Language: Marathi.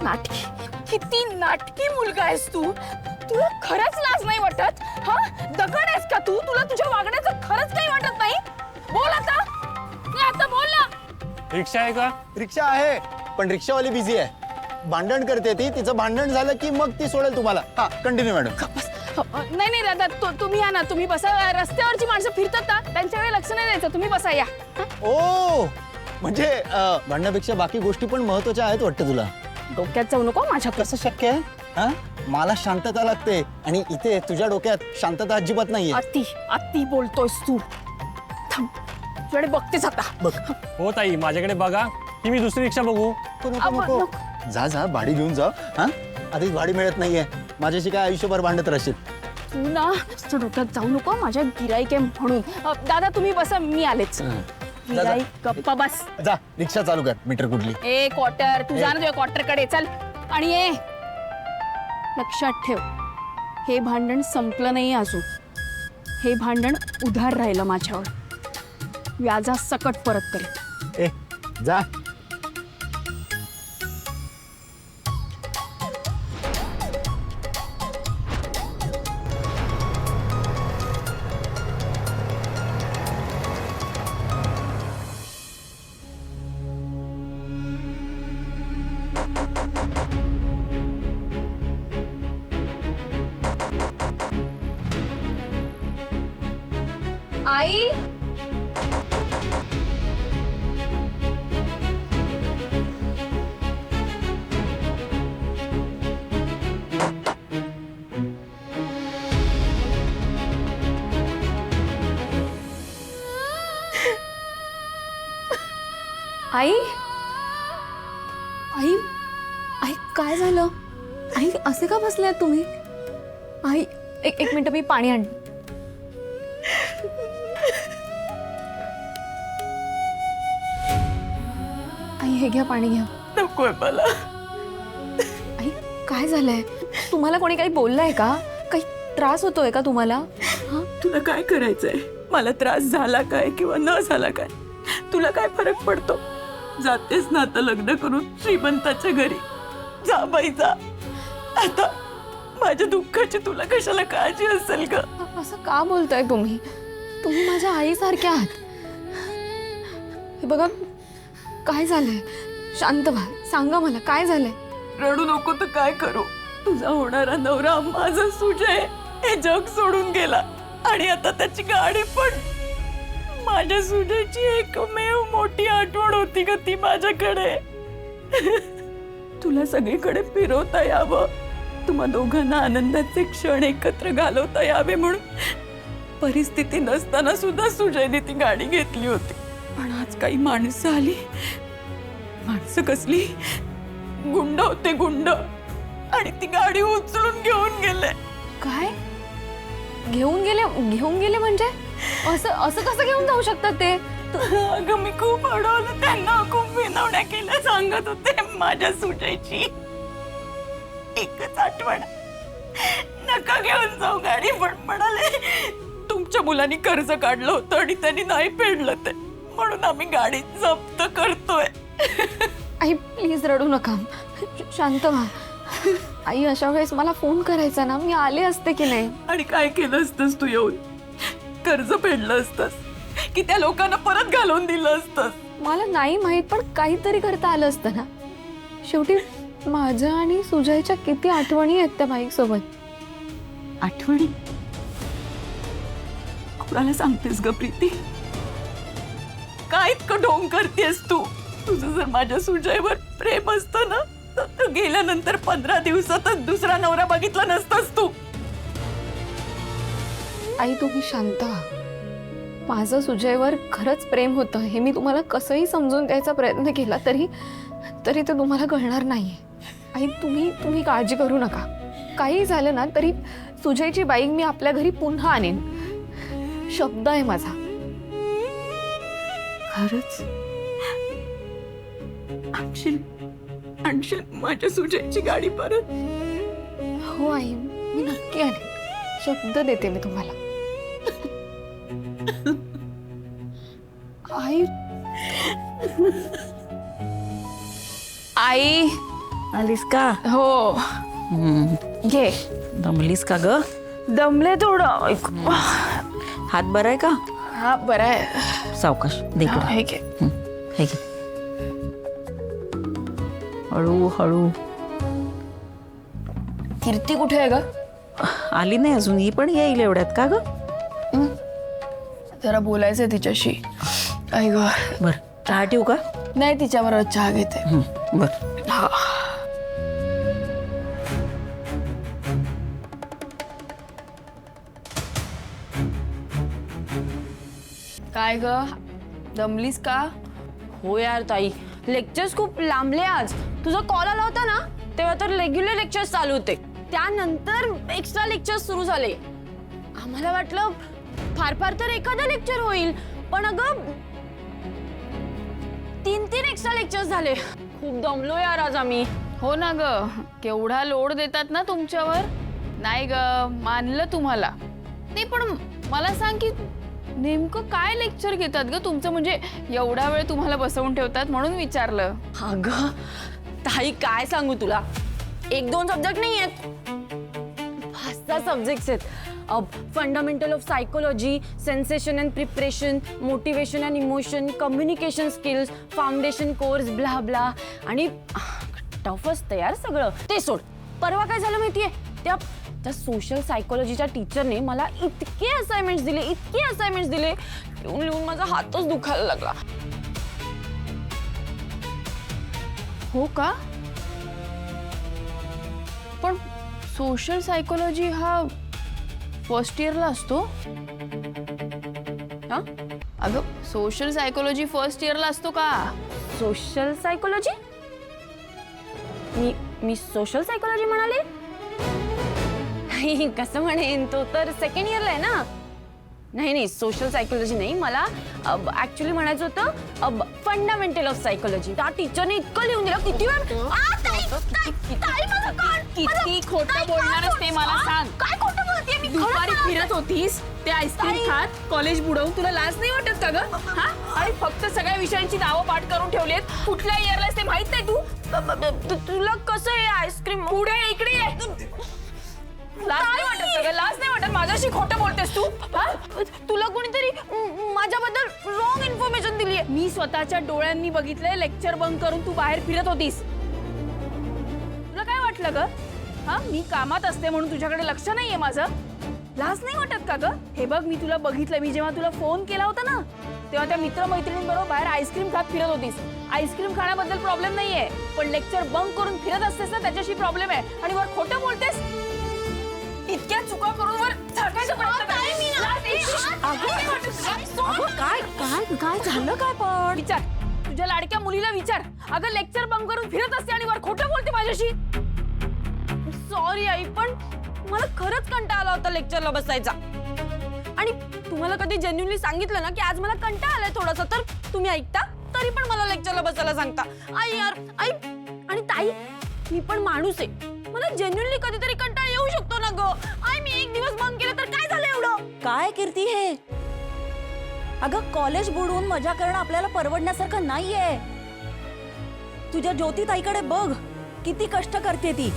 नाटकी, किती नाटकी मुलगा आहेस तू. तुला खरंच लाज नाही वाटत? हा, दगड आहेस का तू? तुला तुझ्या वागण्याचं खरंच काही वाटत नाही? बोल आता, आता बोल ना. रिक्षा आहे का? रिक्षा आहे, पण रिक्षावाली बिझी आहे. भांडण करते ती. तिचं भांडण झालं की मग ती सोडेल तुम्हाला. हा, कंटिन्यू मॅडम. नाही नाही दादा, तुम्ही या ना, तुम्ही बसा. रस्त्यावरची माणसं फिरतात ना, त्यांच्याकडे लक्ष नाही द्यायचं. तुम्ही बसा, या. ओ, म्हणजे भांडण्यापेक्षा बाकी गोष्टी पण महत्वाच्या आहेत वाटतं तुला. डोक्यात जाऊ नको माझ्या. कसं शक्य आहे? हा, मला शांतता लागते आणि इथे तुझ्या डोक्यात शांतता अजिबात नाहीये. अति अति बोलतोयस तू. थांब, तुझ्याकडे बघतेच आता. बघ. हो ताई, माझ्याकडे बघा की मी दुसरी रिक्षा बघू. नको नको, जा जा, भाडी घेऊन जा. हा, आधीच भाडी मिळत नाहीये. माझ्याशी काय आयुष्यभर भांडत राहशील. तू ना तुझ्या डोक्यात जाऊ नको. माझ्या गिराईक आहे म्हणून. दादा तुम्ही बसा, मी आलेच. गिराईक गप्पा बस. जा, रिक्षा चालू कर. मीटर कुठली? ए क्वार्टर, तू जा ना तुझ्या क्वार्टर कडे. चल. आणि ए, लक्षात ठेव, हे भांडण संपलं नाही अजून. हे भांडण उधार राहिलं माझ्यावर. व्याजा सकट परत करेल. ए, जा. आई, आई, आई, आई काय झालं? आई असे का बसलात तुम्ही? आई, एक मिनिट, मी पाणी आण. आई हे घ्या, पाणी घ्या. नकोय मला. आई काय झालंय? तुम्हाला कोणी काही बोललंय का? काही त्रास होतोय का तुम्हाला? हा? तुला काय करायचंय? मला त्रास झाला काय किंवा न झाला काय, तुला काय फरक पडतो? जातेस ना आता लग्न करून श्रीमंताच्या घरी. जा बाई जा. आता माझ्या दुःखाची तुला कशाला काळजी असेल ग? असं का बोलताय तुम्ही? तुम्ही माझ्या आईसारख्या आहात. हे बघा, काय झालंय? शांत व्हा, सांगा मला काय झालंय. रडू नको तर काय करू? तुझा होणारा नवरा माझा सुजय हे जग सोडून गेला आणि आता त्याची गाडी पण. माझ्या सुजयची एकमेव मोठी आठवण होती ग ती माझ्याकडे. तुला सगळीकडे फिरवता यावं, तुम्हा दोघांना आनंदाचे क्षण एकत्र घालवता यावे म्हणून परिस्थिती नसताना सुद्धा सुजयने ती गाडी घेतली होती. पण आज काही माणसं आली. माणसं कसली? गुंड होते, गुंड. आणि ती गाडी उचलून घेऊन गेले. काय घेऊन गेले म्हणजे? असं असं कसं घेऊन जाऊ शकतात ते? अगं मी खूप अडवलं त्यांना, खूप विनवण्या केल्या. सांगत होते माझ्या सुजायची एकच आठवण, नका घेऊन जाऊ गाडी. पण म्हणाले तुमच्या मुलांनी कर्ज काढलं होतं आणि त्यांनी नाही फेडलं ते, म्हणून आम्ही गाडी जप्त करतोय. आई प्लीज रडू नका, शांत व्हा. आई अशा वेळेस मला फोन करायचा ना, मी आले असते की नाही. आणि काय केलं असतंस तू येऊन? कर्ज फेडलं असतंस की त्या लोकांना परत घालवून दिलं असतंस? मला नाही माहित, पण काहीतरी करता आलं असतं ना. शेवटी माझ्या आणि सुजयच्या किती आठवणी आहेत त्या बाईक सोबत. आठवणी कुणाला सांगतेस ग प्रीती? काय इतकं ढोंग करतेस तू? तुझं जर माझ्या सुजयवर प्रेम असतं ना, तर गेल्यानंतर 15 दिवसातच दुसरा नवरा बघितला नसतास तू. आई तुम्ही शांत व्हा. माझं सुजयवर खरंच प्रेम होतं हे मी तुम्हाला कसंही समजून द्यायचा प्रयत्न केला तरी ते तुम्हाला कळणार नाहीये. आई तुम्ही काळजी करू नका. काही झालं ना तरी सुजयची बाईक मी आपल्या घरी पुन्हा आणेन, शब्द आहे माझा. खरंच आणशील माझ्या सुजयची गाडी परत? हो आई, मी नक्की आणेन, शब्द देते मी तुम्हाला. आई आई आलीस का? हो घे. दमलीस का ग? दमले थोडं. ऐक. हात बरा आहे का? हा बरं आहे. सावकाश दे हा, इकडे. हे घे. हे घे. हळू हळू. कीर्ती कुठे आहे ग? आली नाही अजून, ही पण येईल एवढ्यात का ग? जरा बोलायचंय तिच्याशी. आई ग. बर चहा ठेवू का? नाही तिच्याबरोबर चहा घेते. बर. हा. काय ग दमलीस का? हो यार ताई, लेक्चर्स खूप लांबले आज. तुझा कॉल आला होता ना तेव्हा तर रेग्युलर लेक्चर्स चालू होते, त्यानंतर एक्स्ट्रा लेक्चर्स सुरू झाले. आम्हाला वाटलं फार फार तर एखादं लेक्चर होईल, पण अगं 3 एक्स्ट्रा लेक्चर्स झाले. खूप दमलो यार आज आम्ही. हो ना ग, केवढा लोड देतात ना तुमच्यावर. नाही ग मानलं तुम्हाला. नाही पण मला सांग की नेमकं काय लेक्चर घेतात ग तुमचं, म्हणजे एवढा वेळ तुम्हाला बसवून ठेवतात म्हणून विचारलं. अगं ताई काय सांगू तुला, 1-2 सब्जेक्ट नाही आहेत, 5-6 सब्जेक्ट्स आहेत. Fundamental of psychology, sensation and preparation, motivation and emotion, communication skills, foundation course, blah blah. आणि टफ असतं यार सगळं. ते सोड, परवा काय झालं माहितीये, त्या सोशल सायकोलॉजीच्या टीचरने मला इतके असाइनमेंट्स दिले, लिहून लिहून माझा हातच दुखायला लागला. हो का? पण सोशल सायकोलॉजी हा फर्स्ट इयरला असतो. हा? अगं सोशल सायकोलॉजी फर्स्ट इयरला असतो का? Social psychology? मी सोशल सायकोलॉजी म्हणाले? नाही, कसं म्हणेन, तो तर सेकंड इयरला आहे ना. नाही सोशल सायकोलॉजी नाही, मला ऍक्च्युली म्हणायचं होतं फंडामेंटल ऑफ सायकोलॉजी. त्या टीचरने इतकं लिहून दिलं. किती वेळ किती खोटं बोलणारच ते मला सांग. काय खोटं बोलतेय मी? दुपारी फिरत होतीस ते आईस्क्रीम खात कॉलेज बुडवून, तुला लाज नाही वाटत का ग? हा? आणि फक्त सगळ्या विषयांची नावं पाठ करून ठेवलीत. कुठल्या इयरला ते माहित नाही तू? तुला कसं आहे आईस्क्रीम? पुढे ये, इकडे ये. लाज नाही वाटत का ग? लाज नाही वाटत? माझ्याशी खोटं बोलतेस तू? हा? तुला कोणीतरी माझ्याबद्दल रॉंग इन्फॉर्मेशन दिली आहे. मी स्वतःच्या डोळ्यांनी बघितलंय लेक्चर बंक करून तू बाहेर फिरत होतीस. तुला काय वाटलं ग? हा, मी कामात असते म्हणून तुझ्याकडे लक्ष नाहीये माझं? लाज नाही वाटत का ग? हे बघ, मी तुला बघितलं. मी जेव्हा तुला फोन केला होता ना तेव्हा त्या मित्रमैत्रिणींबरोबर बाहेर आईस्क्रीम खात फिरत होतीस. आईस्क्रीम खाण्याबद्दल प्रॉब्लेम नाहीये, पण लेक्चर बंक करून फिरत असतेस ना त्याच्याशी प्रॉब्लेम आहे. आणि वर खोटं बोलतेस. इतक्या चुका करून वर झाकायचा प्रयत्न करतेस. लाज नाही वाटत का? काय झालं काय पण? विचार, तुझ्या लाडक्या मुलीला विचार. अगं लेक्चर बंक करून फिरत असते आणि वर खोटं बोलते माझ्याशी. सॉरी आई, पण मला खरंच कंटाळा आला होता लेक्चरला बसायचा. आणि तुम्हाला कधी जेन्युइनली सांगितलं ना की आज मला कंटाळा आलाय थोडासा, तर तुम्ही ऐकता, तरी पण मला लेक्चरला बसायला सांगता. आई यार, आई आणि ताई, मी पण माणूस आहे. मला जेन्युइनली कधीतरी कंटाळा येऊ शकतो ना ग. आई, मी 1 दिवस बंक केलं तर काय झालं एवढं? काय कीर्ती हे? अगं कॉलेज बुडवून मजा करणं आपल्याला परवडण्यासारखं नाहीये. तुझ्या ज्योती ताईकडे बघ, किती कष्ट करते ती.